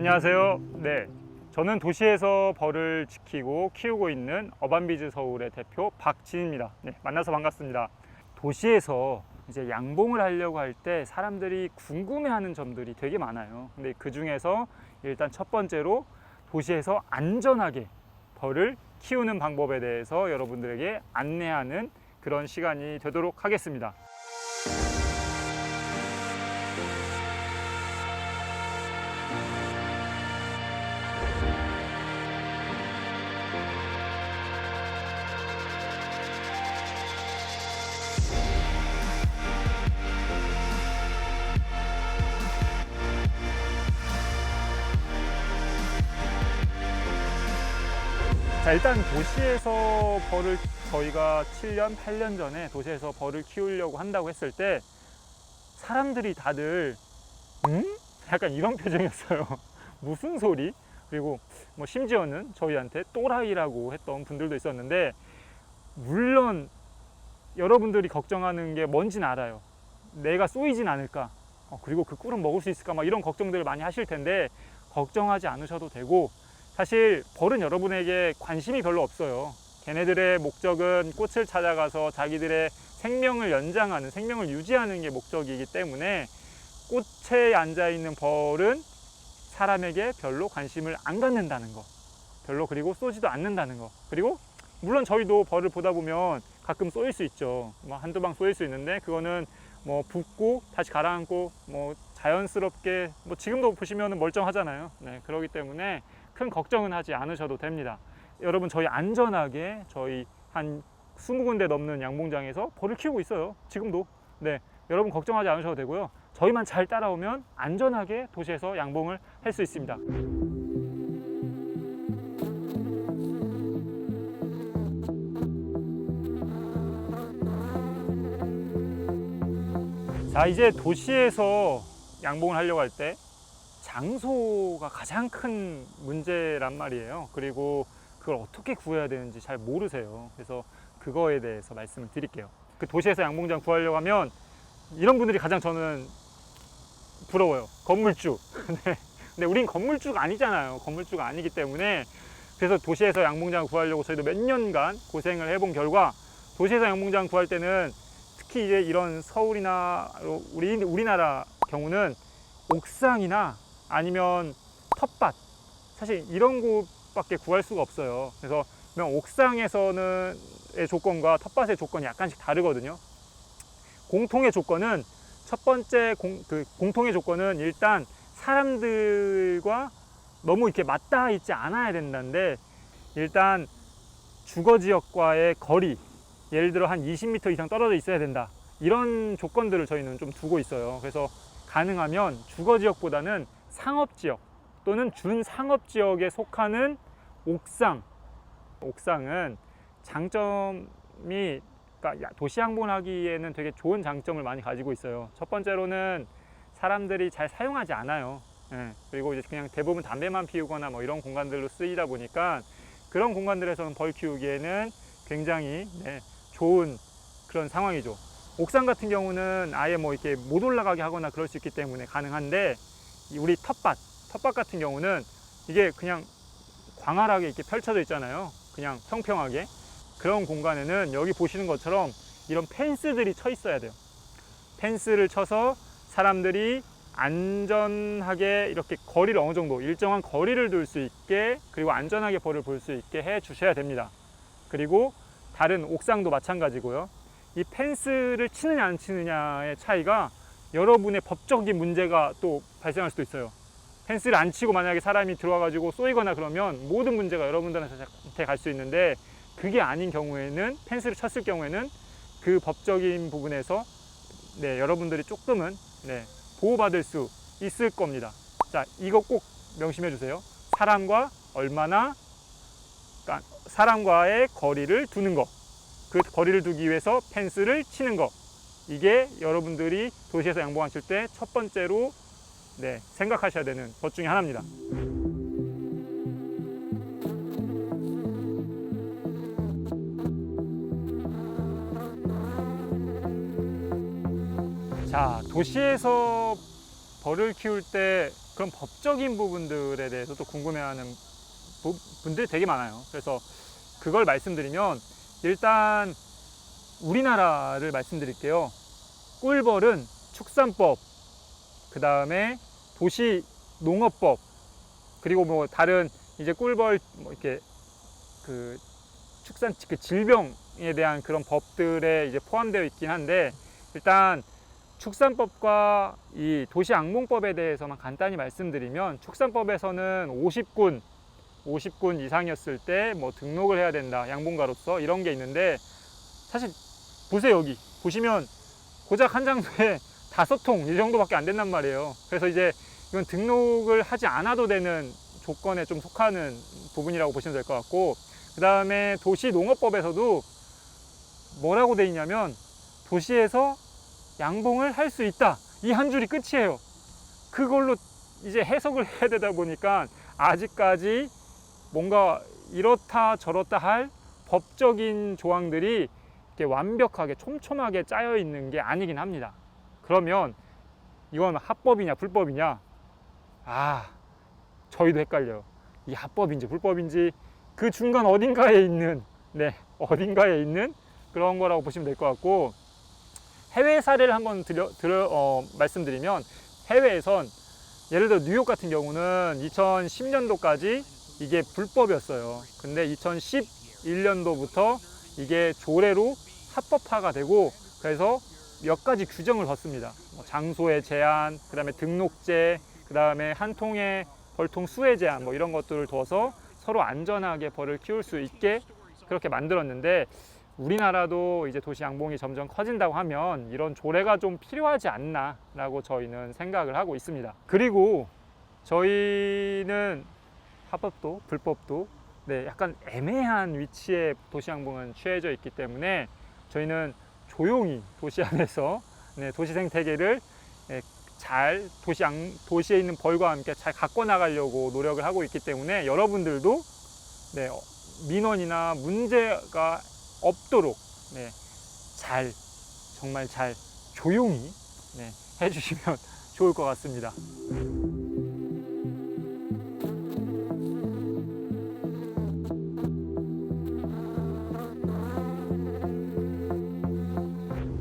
안녕하세요. 네, 저는 도시에서 벌을 지키고 키우고 있는 어반비즈 서울의 대표 박진입니다. 네, 만나서 반갑습니다. 도시에서 이제 양봉을 하려고 할 때 사람들이 궁금해하는 점들이 되게 많아요. 근데 그 중에서 일단 첫 번째로 도시에서 안전하게 벌을 키우는 방법에 대해서 여러분들에게 안내하는 그런 시간이 되도록 하겠습니다. 자, 일단 도시에서 벌을 저희가 7년, 8년 전에 도시에서 벌을 키우려고 한다고 했을 때 사람들이 다들 약간 이런 표정이었어요. 무슨 소리? 그리고 뭐 심지어는 저희한테 또라이라고 했던 분들도 있었는데, 물론 여러분들이 걱정하는 게 뭔진 알아요. 내가 쏘이진 않을까? 그리고 그 꿀은 먹을 수 있을까? 막 이런 걱정들을 많이 하실 텐데 걱정하지 않으셔도 되고, 사실 벌은 여러분에게 관심이 별로 없어요. 걔네들의 목적은 꽃을 찾아가서 자기들의 생명을 연장하는, 생명을 유지하는 게 목적이기 때문에 꽃에 앉아있는 벌은 사람에게 별로 관심을 안 갖는다는 거, 별로, 그리고 쏘지도 않는다는 거. 그리고 물론 저희도 벌을 보다 보면 가끔 쏘일 수 있죠. 뭐 한두 방 쏘일 수 있는데 그거는 뭐 붓고 다시 가라앉고 뭐 자연스럽게, 뭐 지금도 보시면 멀쩡하잖아요. 네, 그렇기 때문에 큰 걱정은 하지 않으셔도 됩니다. 여러분, 저희 안전하게 저희 한 20군데 넘는 양봉장에서 벌을 키우고 있어요. 지금도. 네, 여러분 걱정하지 않으셔도 되고요. 저희만 잘 따라오면 안전하게 도시에서 양봉을 할 수 있습니다. 자, 이제 도시에서 양봉을 하려고 할 때 장소가 가장 큰 문제란 말이에요. 그리고 그걸 어떻게 구해야 되는지 잘 모르세요. 그래서 그거에 대해서 말씀을 드릴게요. 그 도시에서 양봉장 구하려고 하면 이런 분들이 가장 저는 부러워요. 건물주. 근데 우린 건물주가 아니잖아요. 건물주가 아니기 때문에. 그래서 도시에서 양봉장을 구하려고 저희도 몇 년간 고생을 해본 결과, 도시에서 양봉장 구할 때는 특히 이제 이런 서울이나 우리나라 경우는 옥상이나 아니면 텃밭, 사실 이런 곳밖에 구할 수가 없어요. 그래서 옥상에서는 의 조건과 텃밭의 조건이 약간씩 다르거든요. 공통의 조건은, 첫 번째 공통의 조건은 일단 사람들과 너무 이렇게 맞닿아 있지 않아야 된다는데, 일단 주거지역과의 거리, 예를 들어 한 20m 이상 떨어져 있어야 된다, 이런 조건들을 저희는 좀 두고 있어요. 그래서 가능하면 주거지역보다는 상업지역 또는 준상업지역에 속하는 옥상은 장점이, 그러니까 도시 양봉을 하기에는 되게 좋은 장점을 많이 가지고 있어요. 첫 번째로는 사람들이 잘 사용하지 않아요. 그리고 이제 그냥 대부분 담배만 피우거나 뭐 이런 공간들로 쓰이다 보니까 그런 공간들에서는 벌 키우기에는 굉장히 좋은 그런 상황이죠. 옥상 같은 경우는 아예 뭐 이렇게 못 올라가게 하거나 그럴 수 있기 때문에 가능한데, 우리 텃밭 같은 경우는 이게 그냥 광활하게 이렇게 펼쳐져 있잖아요. 그냥 평평하게. 그런 공간에는 여기 보시는 것처럼 이런 펜스들이 쳐 있어야 돼요. 펜스를 쳐서 사람들이 안전하게 이렇게 거리를, 어느 정도 일정한 거리를 둘 수 있게, 그리고 안전하게 벌을 볼 수 있게 해 주셔야 됩니다. 그리고 다른 옥상도 마찬가지고요. 이 펜스를 치느냐 안 치느냐의 차이가 여러분의 법적인 문제가 또 발생할 수도 있어요. 펜스를 안 치고 만약에 사람이 들어와 가지고 쏘이거나 그러면 모든 문제가 여러분들한테 갈 수 있는데, 그게 아닌 경우에는, 펜스를 쳤을 경우에는 그 법적인 부분에서 여러분들이 조금은 보호받을 수 있을 겁니다. 자, 이거 꼭 명심해 주세요. 사람과의 거리를 두는 거, 그 거리를 두기 위해서 펜스를 치는 거, 이게 여러분들이 도시에서 양봉하실 때 첫 번째로 생각하셔야 되는 것 중에 하나입니다. 자, 도시에서 벌을 키울 때 그런 법적인 부분들에 대해서도 궁금해하는 분들이 되게 많아요. 그래서 그걸 말씀드리면 일단 우리나라를 말씀드릴게요. 꿀벌은 축산법, 그 다음에 도시농업법, 그리고 뭐 다른 이제 꿀벌 뭐 이렇게 그 축산 그 질병에 대한 그런 법들에 이제 포함되어 있긴 한데, 일단 축산법과 이 도시양봉법에 대해서만 간단히 말씀드리면, 축산법에서는 50군 이상이었을 때 뭐 등록을 해야 된다, 양봉가로서, 이런 게 있는데, 사실 보세요, 여기 보시면 고작 한 장소에 5통 이 정도밖에 안 된단 말이에요. 그래서 이제 이건 등록을 하지 않아도 되는 조건에 좀 속하는 부분이라고 보시면 될 것 같고, 그 다음에 도시농업법에서도 뭐라고 돼 있냐면 도시에서 양봉을 할 수 있다, 이 한 줄이 끝이에요. 그걸로 이제 해석을 해야 되다 보니까 아직까지 뭔가 이렇다 저렇다 할 법적인 조항들이 이렇게 완벽하게 촘촘하게 짜여 있는 게 아니긴 합니다. 그러면 이건 합법이냐 불법이냐, 저희도 헷갈려요. 이게 합법인지 불법인지 그 중간 어딘가에 있는, 어딘가에 있는 그런 거라고 보시면 될 것 같고, 해외 사례를 한번 말씀드리면, 해외에선 예를 들어 뉴욕 같은 경우는 2010년도까지 이게 불법이었어요. 근데 2011년도부터 이게 조례로 합법화가 되고, 그래서 몇 가지 규정을 뒀습니다. 장소의 제한, 그 다음에 등록제, 그 다음에 한 통의 벌통 수의 제한, 뭐 이런 것들을 둬서 서로 안전하게 벌을 키울 수 있게 그렇게 만들었는데, 우리나라도 이제 도시 양봉이 점점 커진다고 하면 이런 조례가 좀 필요하지 않나 라고 저희는 생각을 하고 있습니다. 그리고 저희는 합법도 불법도 약간 애매한 위치에 도시 양봉은 취해져 있기 때문에, 저희는 조용히 도시 안에서 도시 생태계를 잘 도시에 있는 벌과 함께 잘 갖고 나가려고 노력을 하고 있기 때문에, 여러분들도 민원이나 문제가 없도록 정말 잘 조용히 해주시면 좋을 것 같습니다.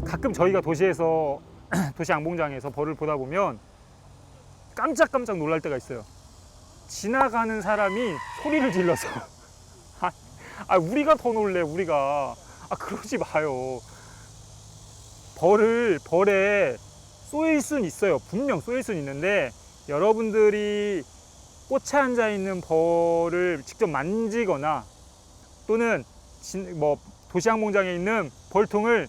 가끔 저희가 도시에서 도시 양봉장에서 벌을 보다 보면 깜짝깜짝 놀랄 때가 있어요. 지나가는 사람이 소리를 질러서 우리가 더 놀래, 우리가. 그러지 마요. 벌에 쏘일 수는 있어요. 분명 쏘일 수는 있는데, 여러분들이 꽃에 앉아 있는 벌을 직접 만지거나, 또는 도시양봉장에 있는 벌통을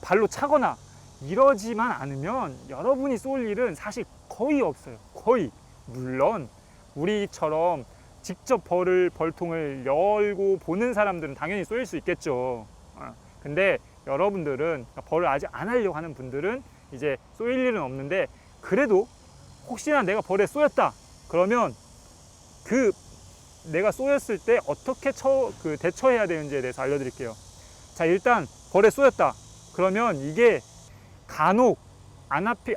발로 차거나 이러지만 않으면 여러분이 쏠 일은 사실 거의 없어요. 거의. 물론 우리처럼 직접 벌통을 열고 보는 사람들은 당연히 쏘일 수 있겠죠. 근데 여러분들은, 벌을 아직 안 하려고 하는 분들은 이제 쏘일 일은 없는데, 그래도 혹시나 내가 벌에 쏘였다 그러면 내가 쏘였을 때 어떻게 대처해야 되는지에 대해서 알려드릴게요. 자, 일단 벌에 쏘였다 그러면 이게 간혹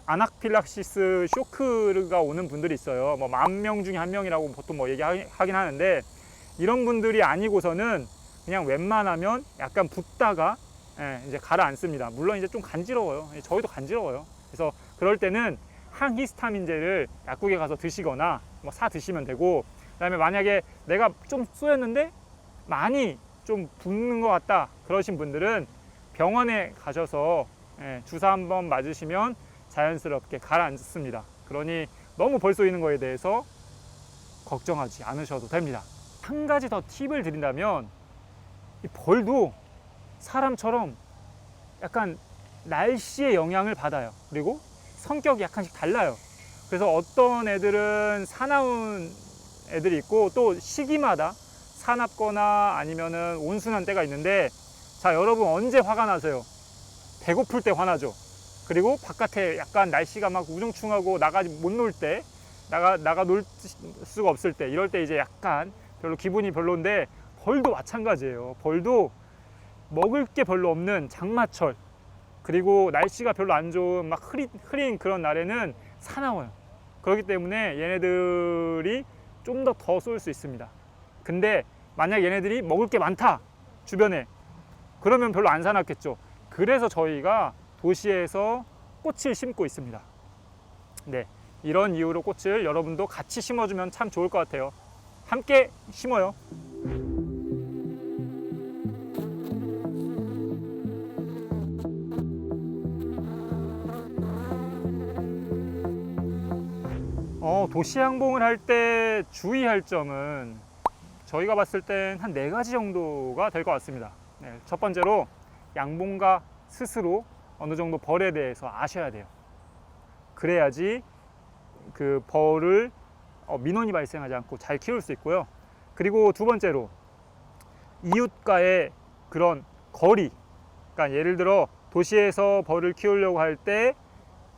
아나필락시스 쇼크가 오는 분들이 있어요. 10,000명 중에 1명이라고 보통 얘기하긴 하는데, 이런 분들이 아니고서는 그냥 웬만하면 약간 붓다가 이제 가라앉습니다. 물론 이제 좀 간지러워요. 저희도 간지러워요. 그래서 그럴 때는 항히스타민제를 약국에 가서 드시거나 사 드시면 되고, 그 다음에 만약에 내가 좀 쏘였는데 많이 좀 붓는 것 같다 그러신 분들은 병원에 가셔서 주사 한번 맞으시면 자연스럽게 가라앉습니다. 그러니 너무 벌 쏘이는 거에 대해서 걱정하지 않으셔도 됩니다. 한 가지 더 팁을 드린다면, 이 벌도 사람처럼 약간 날씨의 영향을 받아요. 그리고 성격이 약간씩 달라요. 그래서 어떤 애들은 사나운 애들이 있고, 또 시기마다 사납거나 아니면은 온순한 때가 있는데, 자, 여러분 언제 화가 나세요? 배고플 때 화나죠. 그리고 바깥에 약간 날씨가 막 우중충하고 못 놀 때, 나가 놀 수가 없을 때, 이럴 때 이제 약간 별로 기분이 별로인데, 벌도 마찬가지예요. 벌도 먹을 게 별로 없는 장마철, 그리고 날씨가 별로 안 좋은 막 흐린 그런 날에는 사나워요. 그렇기 때문에 얘네들이 좀 더 쏠 수 있습니다. 근데 만약 얘네들이 먹을 게 많다 주변에, 그러면 별로 안 사납겠죠. 그래서 저희가 도시에서 꽃을 심고 있습니다. 네, 이런 이유로 꽃을 여러분도 같이 심어주면 참 좋을 것 같아요. 함께 심어요. 도시 양봉을 할 때 주의할 점은 저희가 봤을 땐 한 4가지 정도가 될 것 같습니다. 네, 첫 번째로 양봉가 스스로 어느 정도 벌에 대해서 아셔야 돼요. 그래야지 그 벌을 민원이 발생하지 않고 잘 키울 수 있고요. 그리고 두 번째로 이웃과의 그런 거리, 그러니까 예를 들어 도시에서 벌을 키우려고 할 때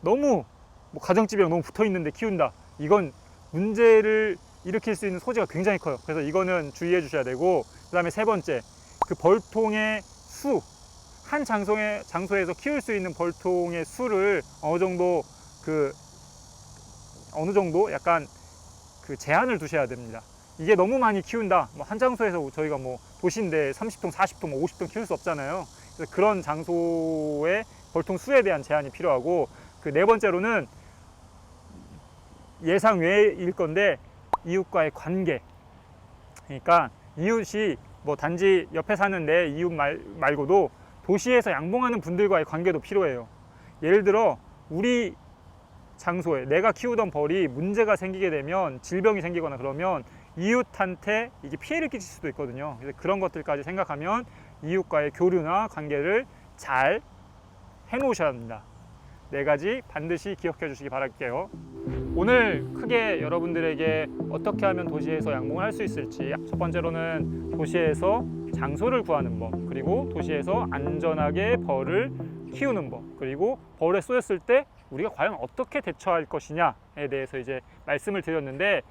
너무 뭐 가정집이랑 너무 붙어 있는데 키운다, 이건 문제를 일으킬 수 있는 소지가 굉장히 커요. 그래서 이거는 주의해 주셔야 되고, 그 다음에 세 번째, 그 벌통의 수, 한 장소에서 키울 수 있는 벌통의 수를 어느 정도 약간 그 제한을 두셔야 됩니다. 이게 너무 많이 키운다, 뭐 한 장소에서 저희가 뭐 도시인데 30통, 40통, 50통 키울 수 없잖아요. 그래서 그런 장소의 벌통 수에 대한 제한이 필요하고, 그 네 번째로는 예상 외일 건데 이웃과의 관계. 그러니까 이웃이 뭐 단지 옆에 사는 내 이웃 말고도 도시에서 양봉하는 분들과의 관계도 필요해요. 예를 들어 우리 장소에 내가 키우던 벌이 문제가 생기게 되면, 질병이 생기거나 그러면 이웃한테 이게 피해를 끼칠 수도 있거든요. 그래서 그런 것들까지 생각하면 이웃과의 교류나 관계를 잘 해놓으셔야 합니다. 4가지 반드시 기억해 주시기 바랄게요. 오늘 크게 여러분들에게 어떻게 하면 도시에서 양봉을 할 수 있을지, 첫 번째로는 도시에서 장소를 구하는 법, 그리고 도시에서 안전하게 벌을 키우는 법, 그리고 벌에 쏘였을 때 우리가 과연 어떻게 대처할 것이냐에 대해서 이제 말씀을 드렸는데,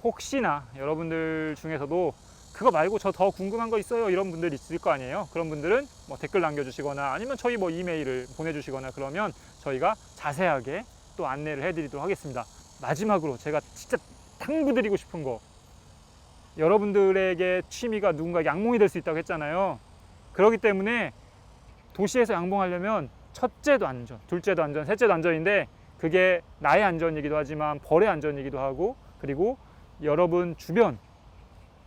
혹시나 여러분들 중에서도 그거 말고 저 더 궁금한 거 있어요 이런 분들 있을 거 아니에요. 그런 분들은 뭐 댓글 남겨주시거나 아니면 저희 뭐 이메일을 보내주시거나 그러면 저희가 자세하게 또 안내를 해드리도록 하겠습니다. 마지막으로 제가 진짜 당부드리고 싶은 거, 여러분들에게 취미가 누군가 양봉이 될 수 있다고 했잖아요. 그렇기 때문에 도시에서 양봉하려면 첫째도 안전, 둘째도 안전, 셋째도 안전인데, 그게 나의 안전이기도 하지만 벌의 안전이기도 하고, 그리고 여러분 주변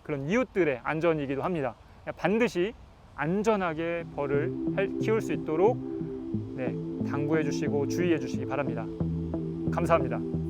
그런 이웃들의 안전이기도 합니다. 반드시 안전하게 벌을 키울 수 있도록 당부해 주시고 주의해 주시기 바랍니다. 감사합니다.